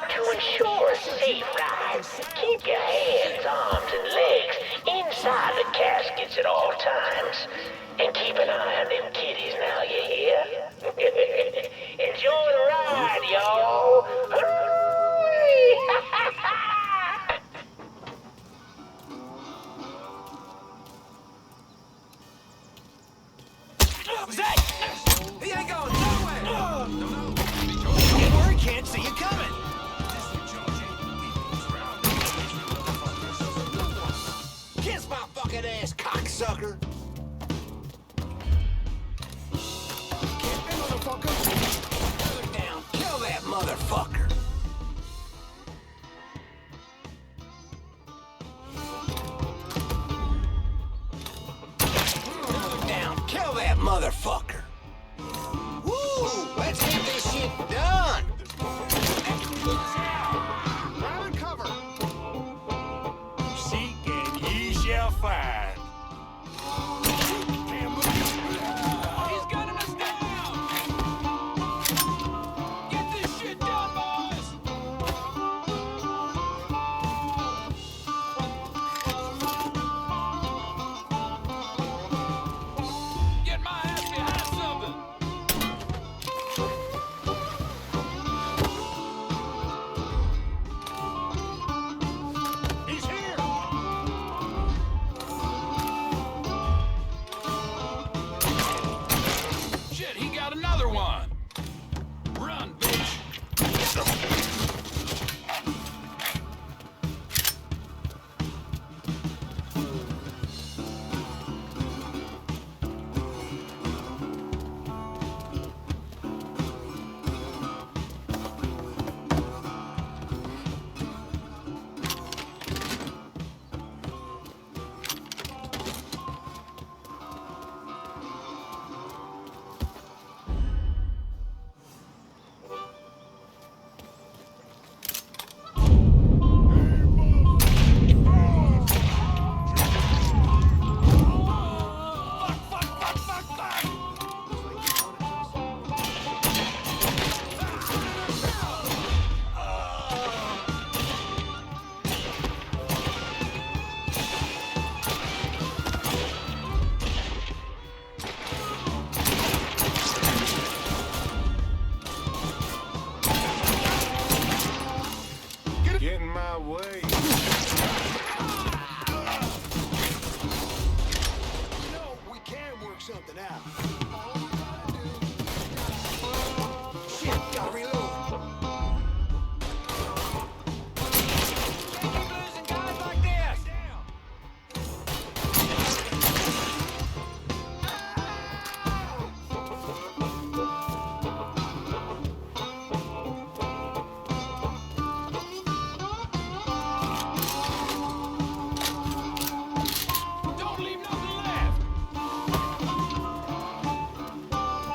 To ensure a safe ride, keep your hands, arms, and legs inside the caskets at all times. And keep an eye on them kitties now, you hear? Enjoy the ride, y'all! Hooray! Zach! He ain't going nowhere! Don't worry, can't see you coming! Kiss my fucking ass, cocksucker! Get me, motherfucker! Put it down, kill that motherfucker! Put it down, kill that motherfucker! Woo! Let's get this shit done! Ground and cover! Seek and ye shall find. He's gunning us down! Get this shit done, boys! Get my ass behind something! He's here! Shit, he got another one! Run, bitch! Get in my way. You know, we can work something out. Shit, gotta reload. Can't keep losing guys like this. Don't leave nothing left.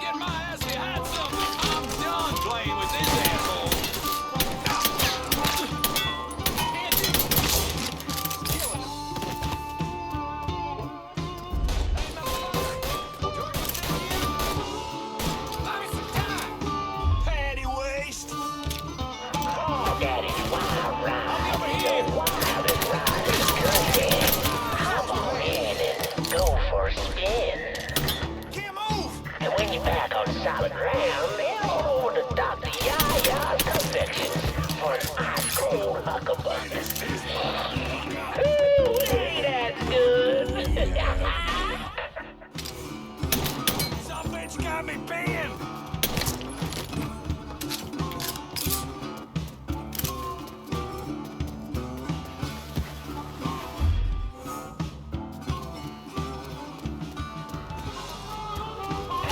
Get my ass behind something. I'm done playing with this asshole. Andy. Kill him. Hey, motherfucker. Buy me some time. Patty waste. Oh, Daddy's wild ride. The wildest ride is good. Hop on in and go for a spin. Can't move. And when you're back on solid ground, head on over to Dr. Yaya's Confections for an ice cold hucklebuck. Ooh, that's good. Some bitch got me pinned.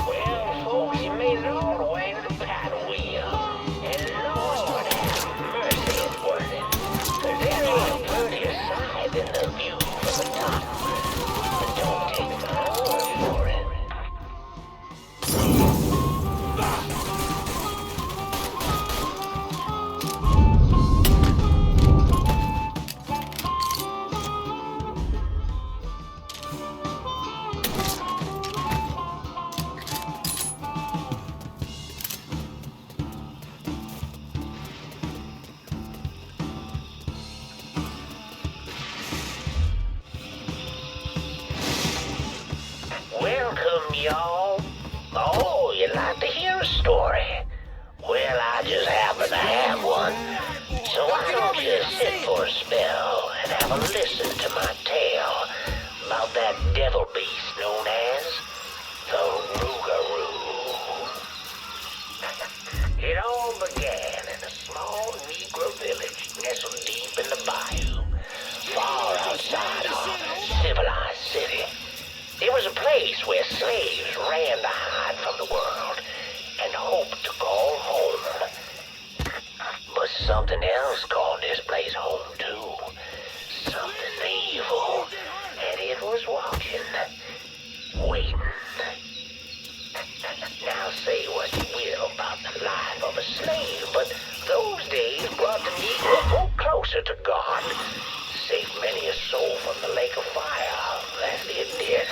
Well, folks, you made it all the way to the paddle wheel. And Lord have mercy, it's worth it. y'all? Oh, you'd like to hear a story? Well, I just happen to have one. So why don't you sit for a spell and have a listen to my tale about that devil beast known as the Rougarou. It all began in a small Negro village nestled deep in the bayou, far outside our civilized city. It was a place where slaves ran to hide from the world and hoped to call home. But something else called this place home too. Something evil. And it was watching. Waiting. Now say what you will about the life of a slave, but those days brought the Negro folk closer to God. Saved many a soul from the lake of fire, that it did.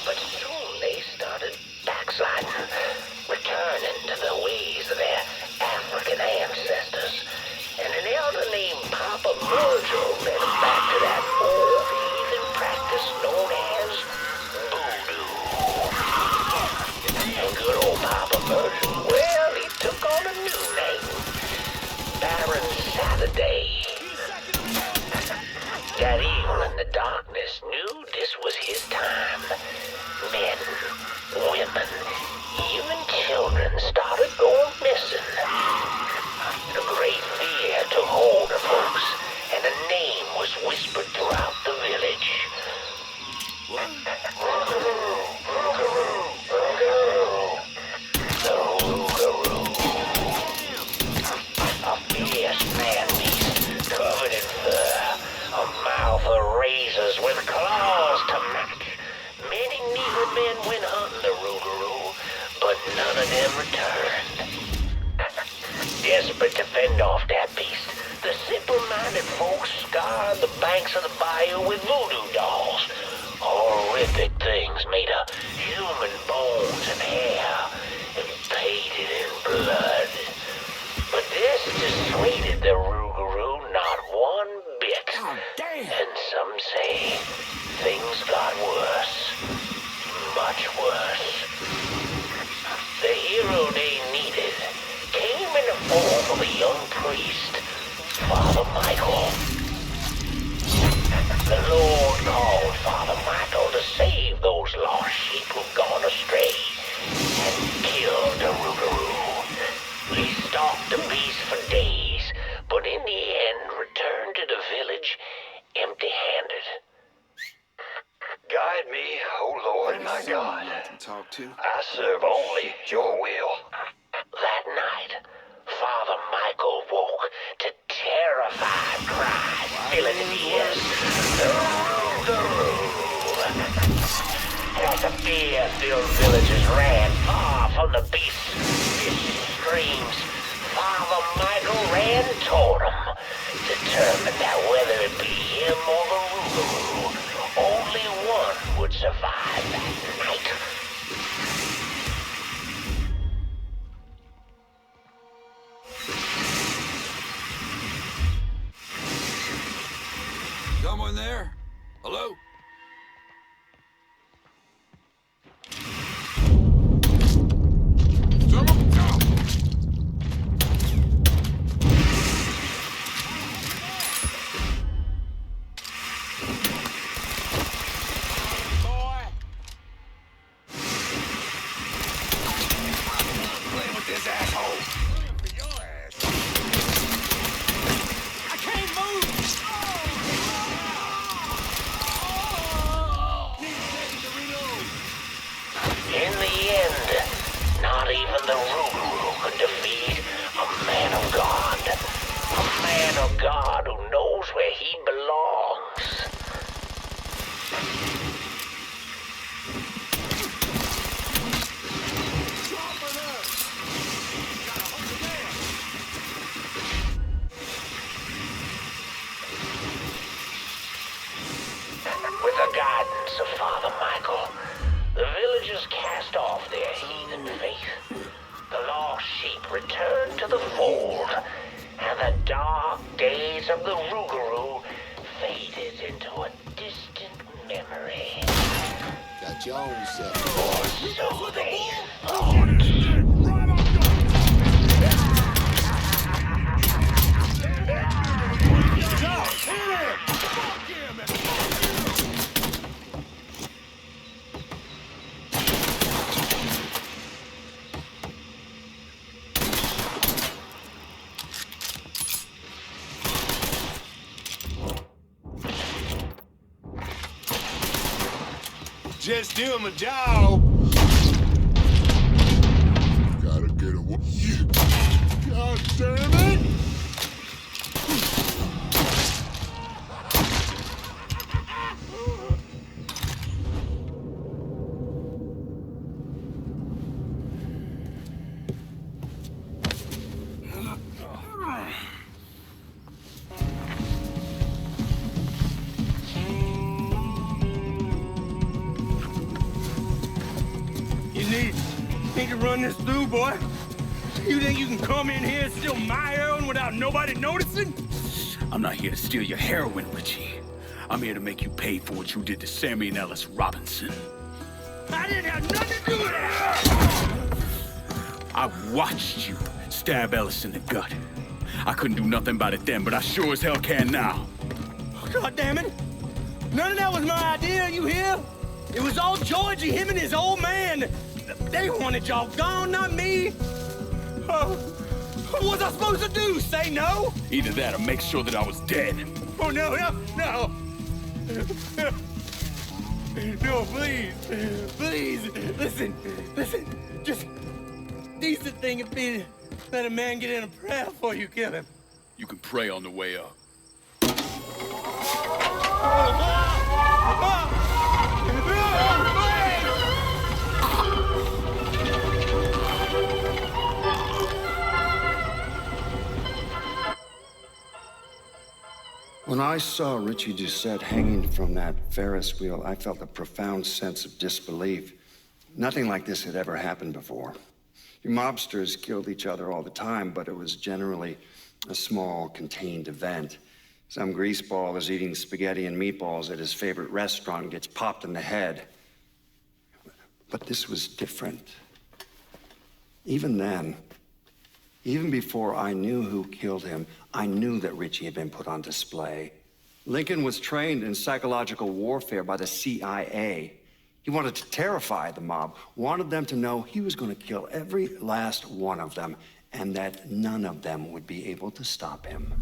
But soon they started backsliding, returning to the ways of their African ancestors. And an elder named Papa Virgil led them back to that old heathen practice known as voodoo. And good old Papa Virgil, well, he took on a new name, Baron Saturday. That evil in the darkness knew this was his time. Men, women, even children started going missing. A great fear took hold of folks, and a name was whispered throughout the village. The Rougarou. A fierce man-beast covered in fur, a mouth of razors with claws to match. Many Negro men went hunting the Rougarou, but none of them returned. Desperate to fend off that beast, the simple-minded folks scoured the banks of the bayou with voodoo dolls. Horrific things made of human bones and hair, and painted in blood. But this dissuaded the Rougarou not one bit. Oh, damn. And some say things got worse. Much worse. The hero they needed came in the form of a young priest, Father Michael. The Lord called Father Michael to save those lost sheep who'd gone astray and killed the Rougarou. He stalked the beast for days, but in the end returned to the village empty-handed. Guide me, O Lord my God. Talk to. I serve only your will. That night, Father Michael woke to terrified cries filling his ears. The Rougarou. As the fear-filled villagers ran far from the beast's screams, Father Michael ran toward him, determined that whether it be him or the Rougarou, only one would survive that night. Someone there? Hello? Someone? Boy! Play with this asshole. For your ass. I can't move! In the end, not even the Rougarou could defeat a man of God. A man of God who knows where he belongs. With the guidance of Father Michael, the villagers cast off their heathen faith. The lost sheep returned to the fold, and the dark days of the Rougarou faded into a distant memory. Got get your own self. Just doing my job. Gotta get away. God damn it! Need to run this through, boy. You think you can come in here and steal my heroin without nobody noticing? I'm not here to steal your heroin, Richie. I'm here to make you pay for what you did to Sammy and Ellis Robinson. I didn't have nothing to do with that! I watched you stab Ellis in the gut. I couldn't do nothing about it then, but I sure as hell can now. Oh, God damn it! None of that was my idea, you hear? It was all Georgie, him and his old man. They wanted y'all gone, not me. What was I supposed to do? Say no? Either that or make sure that I was dead. Oh, no. No, please. Please, listen. Just decent thing would be to let a man get in a prayer before you kill him. You can pray on the way up. When I saw Richie Doucette hanging from that Ferris wheel, I felt a profound sense of disbelief. Nothing like this had ever happened before. You mobsters killed each other all the time, but it was generally a small, contained event. Some greaseball is eating spaghetti and meatballs at his favorite restaurant and gets popped in the head. But this was different. Even then, even before I knew who killed him, I knew that Richie had been put on display. Lincoln was trained in psychological warfare by the CIA. He wanted to terrify the mob, wanted them to know he was going to kill every last one of them, and that none of them would be able to stop him.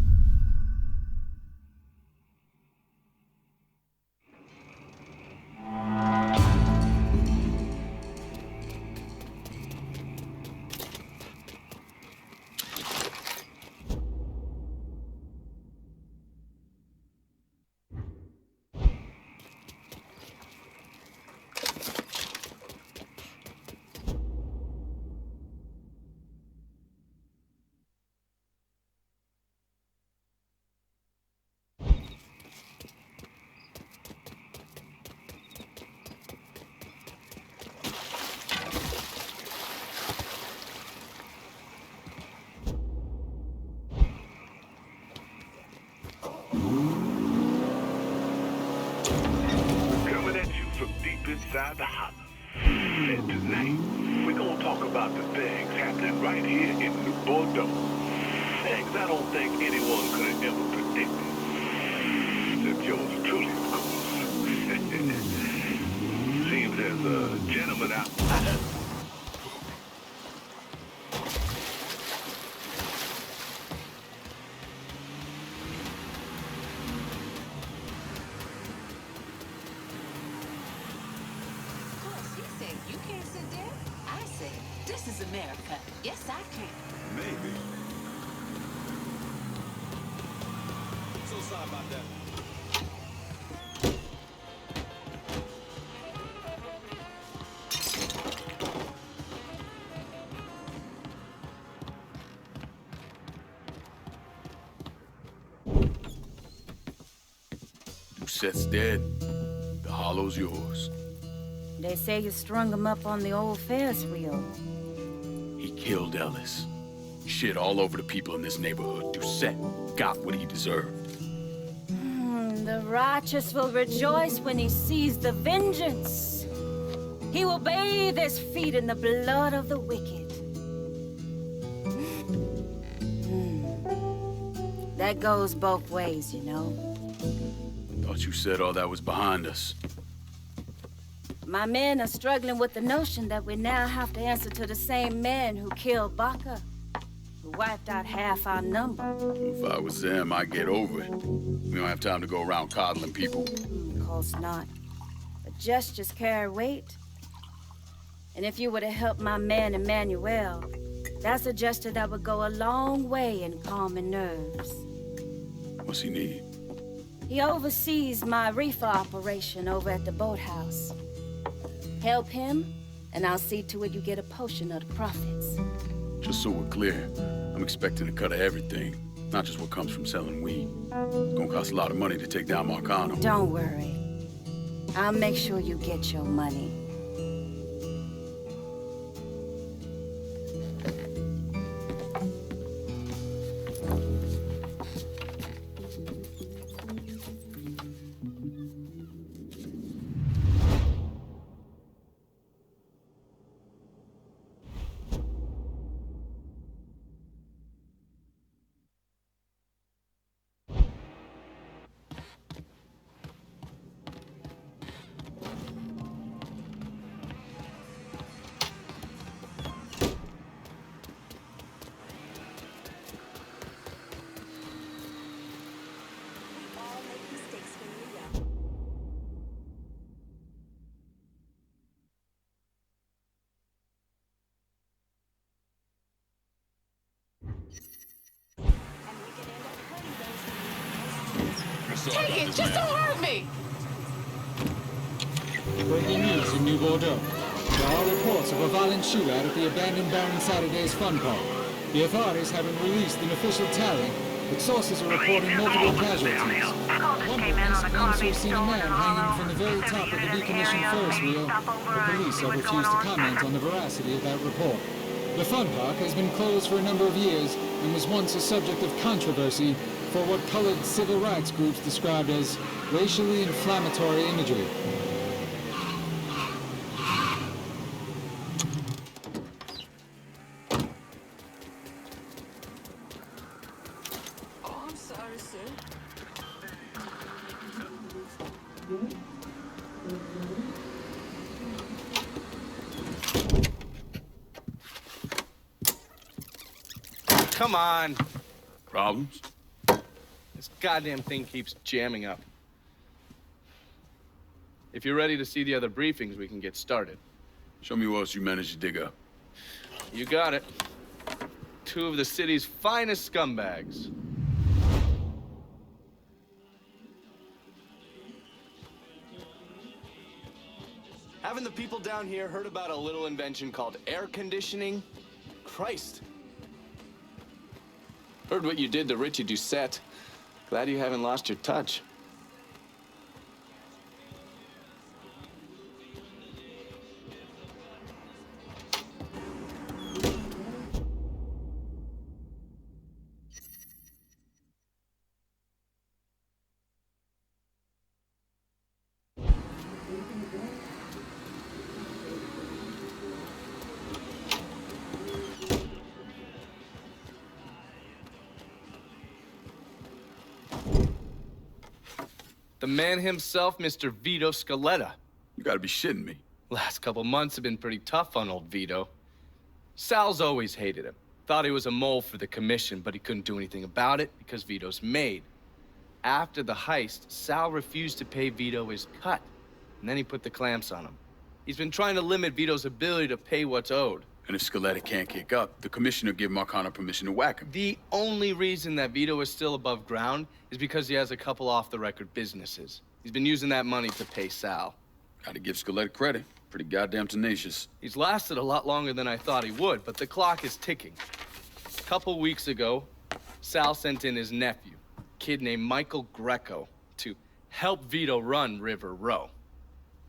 Inside the house. And tonight, we're gonna talk about the things happening right here in New Bordeaux. Things I don't think anyone could have ever predicted. Except yours truly, of course. Seems there's a gentleman out. You can't sit there. I said, this is America. Yes, I can. Maybe. So sorry about that. Doucette's dead. The hollow's yours. They say you strung him up on the old Ferris wheel. He killed Ellis. Shit all over the people in this neighborhood. Doucette got what he deserved. The righteous will rejoice when he sees the vengeance. He will bathe his feet in the blood of the wicked. That goes both ways, you know. Thought you said all that was behind us. My men are struggling with the notion that we now have to answer to the same men who killed Baka, who wiped out half our number. If I was them, I'd get over it. We don't have time to go around coddling people. Of course not. But gestures carry weight. And if you were to help my man Emmanuel, that's a gesture that would go a long way in calming nerves. What's he need? He oversees my reefer operation over at the boathouse. Help him, and I'll see to it you get a portion of the profits. Just so we're clear, I'm expecting a cut of everything, not just what comes from selling weed. It's gonna cost a lot of money to take down Marcano. Don't worry. I'll make sure you get your money. Take it! Just don't hurt me! Breaking news in New Bordeaux. There are reports of a violent shootout at the abandoned Baron Saturday's fun park. The authorities haven't released an official tally, but sources are reporting multiple casualties. One witness claims to have seen a man hanging from the very top of the decommissioned Ferris wheel. The police have refused to comment on the veracity of that report. The fun park has been closed for a number of years and was once a subject of controversy for what colored civil rights groups described as racially inflammatory imagery. Oh, I'm sorry, sir. Come on. Problems? This goddamn thing keeps jamming up. If you're ready to see the other briefings, we can get started. Show me what else you managed to dig up. You got it. Two of the city's finest scumbags. Haven't the people down here heard about a little invention called air conditioning? Christ. Heard what you did to Richie Doucette. Glad you haven't lost your touch. The man himself, Mr. Vito Scaletta. You gotta be shitting me. Last couple months have been pretty tough on old Vito. Sal's always hated him. Thought he was a mole for the commission, but he couldn't do anything about it because Vito's made. After the heist, Sal refused to pay Vito his cut, and then he put the clamps on him. He's been trying to limit Vito's ability to pay what's owed. And if Scaletta can't kick up, the commissioner give Marcano permission to whack him. The only reason that Vito is still above ground is because he has a couple off-the-record businesses. He's been using that money to pay Sal. Gotta give Scaletta credit. Pretty goddamn tenacious. He's lasted a lot longer than I thought he would, but the clock is ticking. A couple weeks ago, Sal sent in his nephew, a kid named Michael Greco, to help Vito run River Row.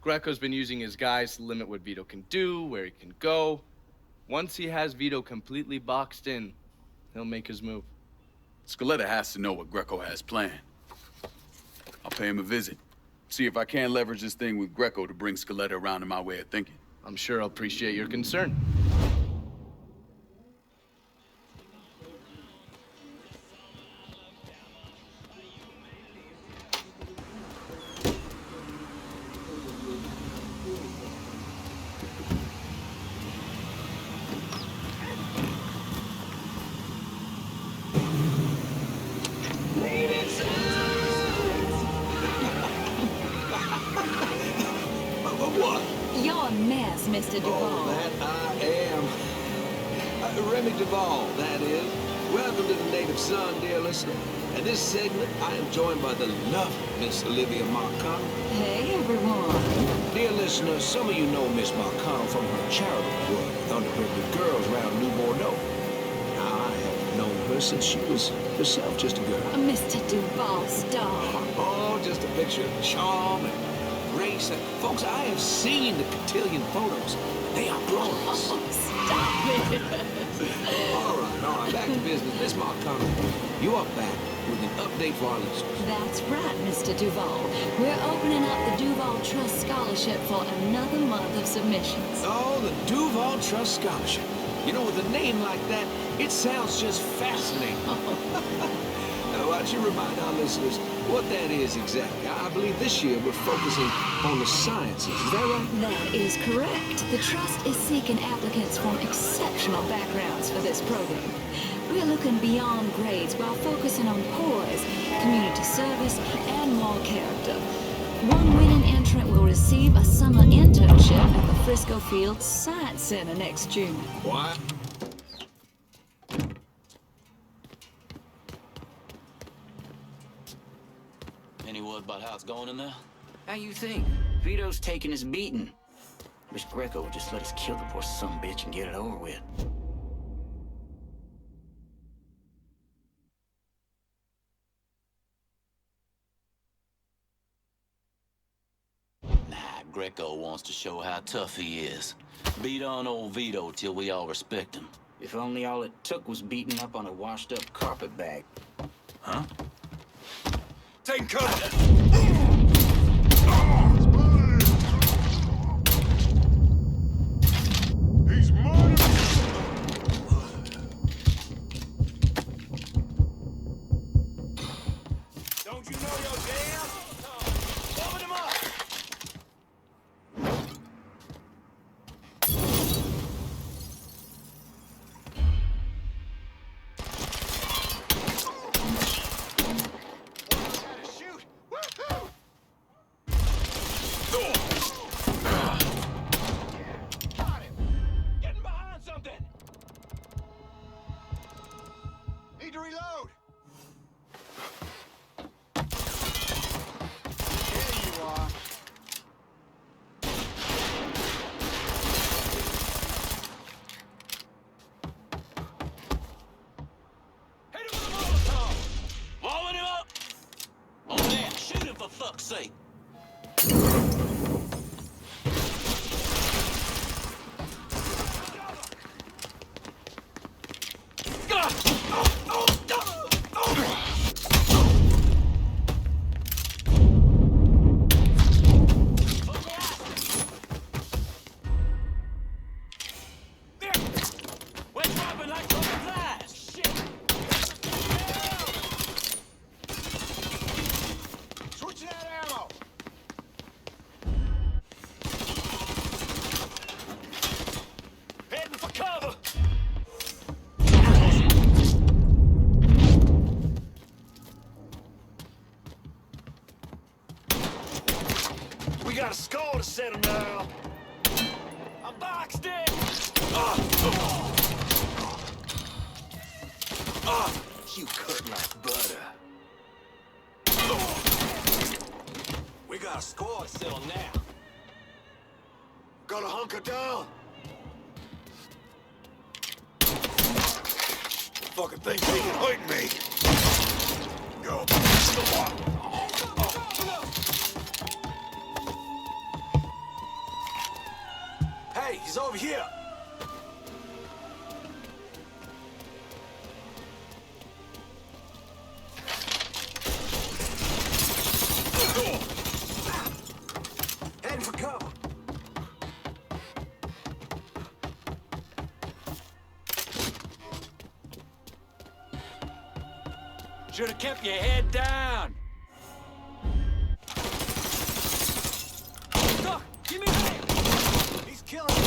Greco's been using his guys to limit what Vito can do, where he can go. Once he has Vito completely boxed in, he'll make his move. Scaletta has to know what Greco has planned. I'll pay him a visit. See if I can't leverage this thing with Greco to bring Scaletta around to my way of thinking. I'm sure I'll appreciate your concern. What? You're a mess, Mr. Duvall. Oh, that I am. Remy Duvall, that is. Welcome to the Native Son, dear listener. And this segment, I am joined by the lovely Miss Olivia Marcano. Hey, everyone. Dear listener, some of you know Miss Marcano from her charitable work with underprivileged girls around New Bordeaux. Now, I have known her since she was herself just a girl. Mr. Duvall, stop. Oh, just a picture of charm and grace. And folks, I have seen the cotillion photos. They are glorious. Oh, stop it. All right, back to business. Miss Marcano, you are back with an update for our listeners. That's right, Mr. Duvall. We're opening up the Duvall Trust Scholarship for another month of submissions. Oh, the Duvall Trust Scholarship. You know, with a name like that, it sounds just fascinating. Now, why don't you remind our listeners what that is exactly? I believe this year we're focusing on the sciences. Is that right? That is correct. The Trust is seeking applicants from exceptional backgrounds for this program. We're looking beyond grades while focusing on poise, community service, and moral character. One winning entrant will receive a summer internship at the Frisco Field Science Center next June. What? Any word about how it's going in there? How you think? Vito's taking his beating. Wish Greco would just let us kill the poor sumbitch and get it over with. Nah, Greco wants to show how tough he is. Beat on old Vito till we all respect him. If only all it took was beating up on a washed-up carpet bag. Huh? Take cover! He's mine! Don't you know your jam? Open him up! Shoot! Woohoo! Got him! Getting behind something! Need to reload! There you are. Hit him with a Molotov! Blowing him up! Oh, there, shoot him for fuck's sake! We're dropping like fucking flies! Shit! Switching out ammo! Heading for cover! We got a score to settle now. I'm boxed in! You cut like butter. We got a score to settle now. Gotta hunker down! Fucking think they can hurt me. Go! Hey, he's over here. Heading for cover. Should have kept your head down. Look, give me that! He's killing me.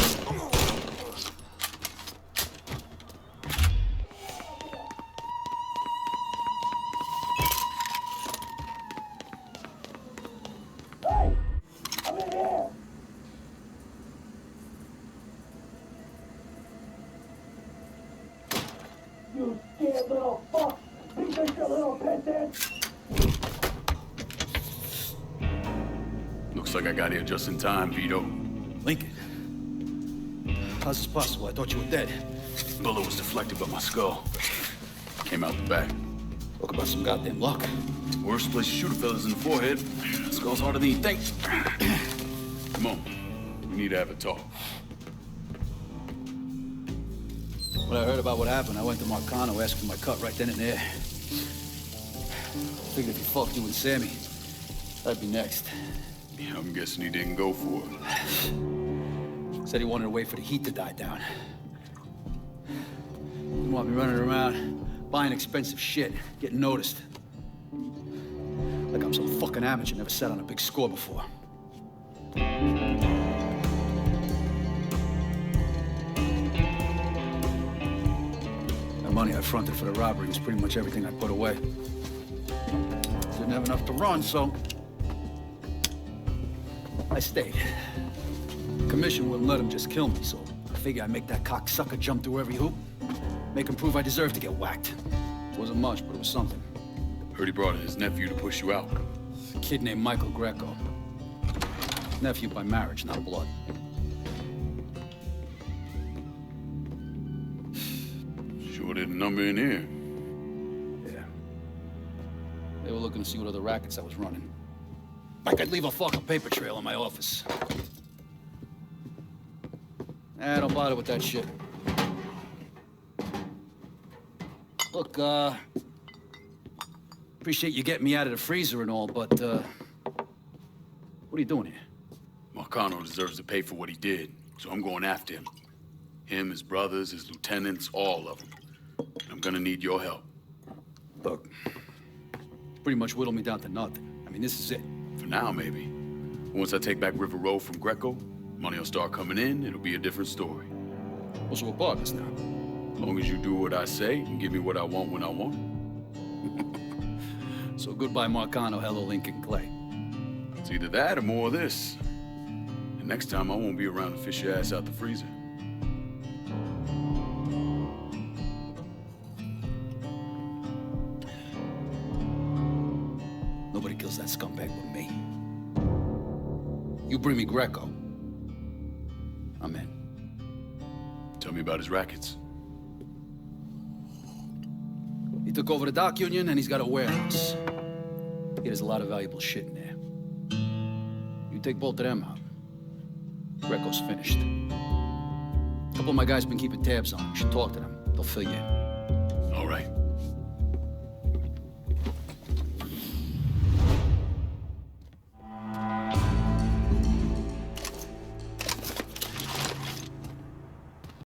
You scared little fuck! You think your little peasant? Looks like I got here just in time, Vito. Lincoln. How's this possible? I thought you were dead. Bullet was deflected by my skull. Came out the back. Talk about some goddamn luck. Worst place to shoot a fella's in the forehead. Skull's harder than you think. Come on. We need to have a talk. When I heard about what happened, I went to Marcano, asked for my cut right then and there. Figured if he fucked you and Sammy, I'd be next. Yeah, I'm guessing he didn't go for it. Said he wanted to wait for the heat to die down. Didn't want me running around, buying expensive shit, getting noticed. Like I'm some fucking amateur, never sat on a big score before. The money I fronted for the robbery was pretty much everything I put away. Didn't have enough to run, so I stayed. Commission wouldn't let him just kill me, so I figured I'd make that cocksucker jump through every hoop. Make him prove I deserve to get whacked. Wasn't much, but it was something. Heard he brought in his nephew to push you out. A kid named Michael Greco. Nephew by marriage, not blood. Sure did a number in here. Yeah. They were looking to see what other rackets I was running. I could leave a fucking paper trail in my office. Don't bother with that shit. Look, appreciate you getting me out of the freezer and all, but, what are you doing here? Marcano deserves to pay for what he did, so I'm going after him. Him, his brothers, his lieutenants, all of them. I'm gonna need your help. Look, pretty much whittled me down to nothing. I mean, this is it. For now, maybe. Once I take back River Road from Greco, money will start coming in, it'll be a different story. Well, so we're partners now. As long as you do what I say and give me what I want when I want it. So goodbye, Marcano, hello, Lincoln Clay. It's either that or more of this. And next time, I won't be around to fish your ass out the freezer. Nobody kills that scumbag but me. You bring me Greco, I'm in. Tell me about his rackets. He took over the dock union and he's got a warehouse. He has a lot of valuable shit in there. You take both of them out, Greco's finished. A couple of my guys been keeping tabs on him. You should talk to them. They'll fill you in. All right.